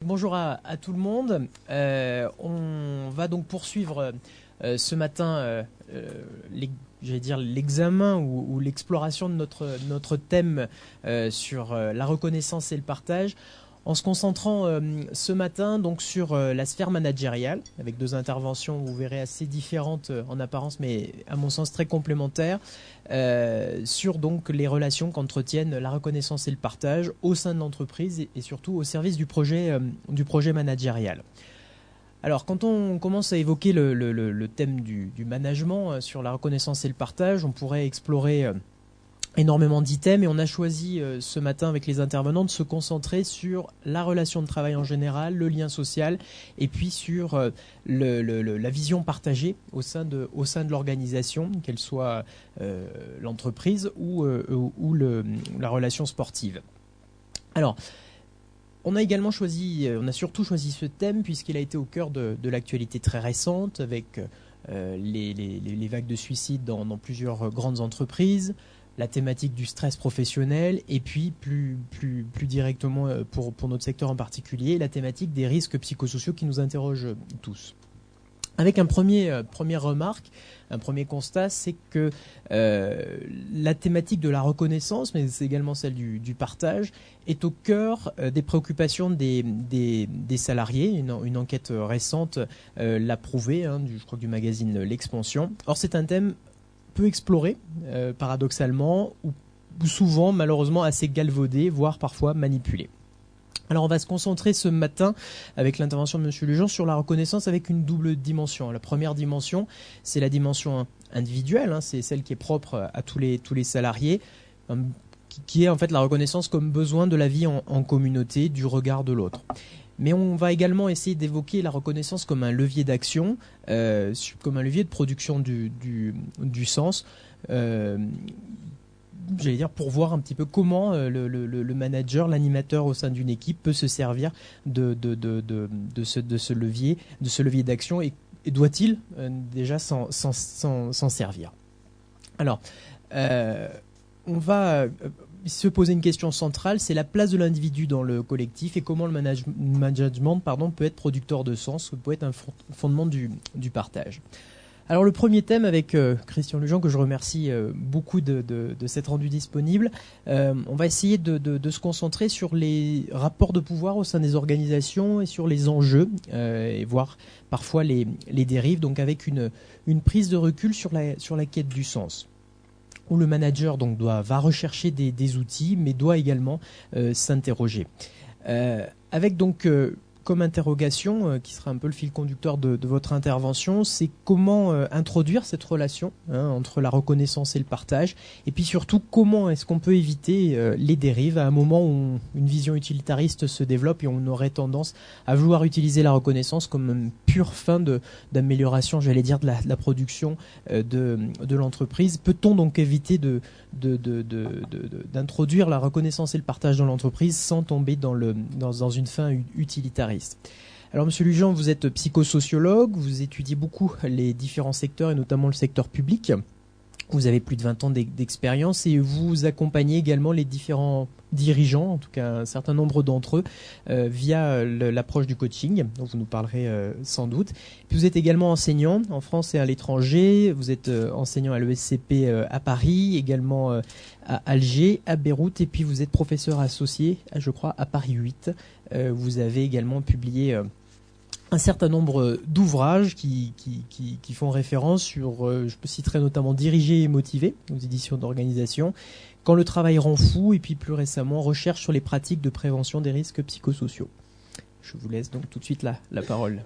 Bonjour à tout le monde. On va donc poursuivre ce matin l'examen ou l'exploration de notre thème sur la reconnaissance et le partage, en se concentrant ce matin donc sur la sphère managériale, avec deux interventions, vous verrez, assez différentes en apparence, mais à mon sens très complémentaires, sur donc les relations qu'entretiennent la reconnaissance et le partage au sein de l'entreprise et surtout au service du projet managérial. Alors, quand on commence à évoquer le thème du management sur la reconnaissance et le partage, on pourrait explorer énormément d'items, et on a choisi ce matin avec les intervenants de se concentrer sur la relation de travail en général, le lien social, et puis sur la vision partagée au sein de l'organisation, qu'elle soit l'entreprise ou la relation sportive. Alors, on a surtout choisi ce thème puisqu'il a été au cœur de l'actualité très récente, avec les vagues de suicides dans plusieurs grandes entreprises, la thématique du stress professionnel, et puis plus directement pour notre secteur en particulier, la thématique des risques psychosociaux qui nous interrogent tous. Avec un première remarque, un premier constat, c'est que la thématique de la reconnaissance, mais c'est également celle du partage, est au cœur des préoccupations des salariés. Une enquête récente l'a prouvé, je crois, du magazine L'Expansion. Or, c'est un thème peu exploré, paradoxalement, ou souvent, malheureusement, assez galvaudé, voire parfois manipulé. Alors on va se concentrer ce matin avec l'intervention de M. Lujan sur la reconnaissance avec une double dimension. La première dimension, c'est la dimension individuelle, c'est celle qui est propre à tous les salariés, qui est en fait la reconnaissance comme besoin de la vie en communauté, du regard de l'autre. Mais on va également essayer d'évoquer la reconnaissance comme un levier d'action, comme un levier de production du sens, pour voir un petit peu comment le manager, l'animateur au sein d'une équipe peut se servir de ce levier d'action, et doit-il déjà s'en servir. Alors, on va se poser une question centrale, c'est la place de l'individu dans le collectif et comment le management peut être producteur de sens, peut être un fondement du partage. Alors le premier thème avec Christian Lujan, que je remercie beaucoup de s'être rendu disponible, on va essayer de se concentrer sur les rapports de pouvoir au sein des organisations et sur les enjeux, et voir parfois les dérives, donc avec une prise de recul sur la quête du sens, où le manager donc va rechercher des outils, mais doit également s'interroger. Avec donc comme interrogation, qui sera un peu le fil conducteur de votre intervention, c'est comment introduire cette relation entre la reconnaissance et le partage, et puis surtout comment est-ce qu'on peut éviter les dérives à un moment où une vision utilitariste se développe et on aurait tendance à vouloir utiliser la reconnaissance comme une pure fin d'amélioration, de la production de l'entreprise. Peut-on donc éviter d'introduire la reconnaissance et le partage dans l'entreprise sans tomber dans une fin utilitariste? Alors Monsieur Lujan, vous êtes psychosociologue, vous étudiez beaucoup les différents secteurs et notamment le secteur public. Vous avez plus de 20 ans d'expérience et vous accompagnez également les différents dirigeants, en tout cas un certain nombre d'entre eux, via l'approche du coaching, dont vous nous parlerez sans doute. Puis vous êtes également enseignant en France et à l'étranger. Vous êtes enseignant à l'ESCP à Paris, également à Alger, à Beyrouth, et puis vous êtes professeur associé, je crois, à Paris 8. Vous avez également publié un certain nombre d'ouvrages qui font référence sur, je citerai notamment Diriger et motiver, aux éditions d'Organisation, Quand le travail rend fou, et puis plus récemment Recherche sur les pratiques de prévention des risques psychosociaux. Je vous laisse donc tout de suite la parole.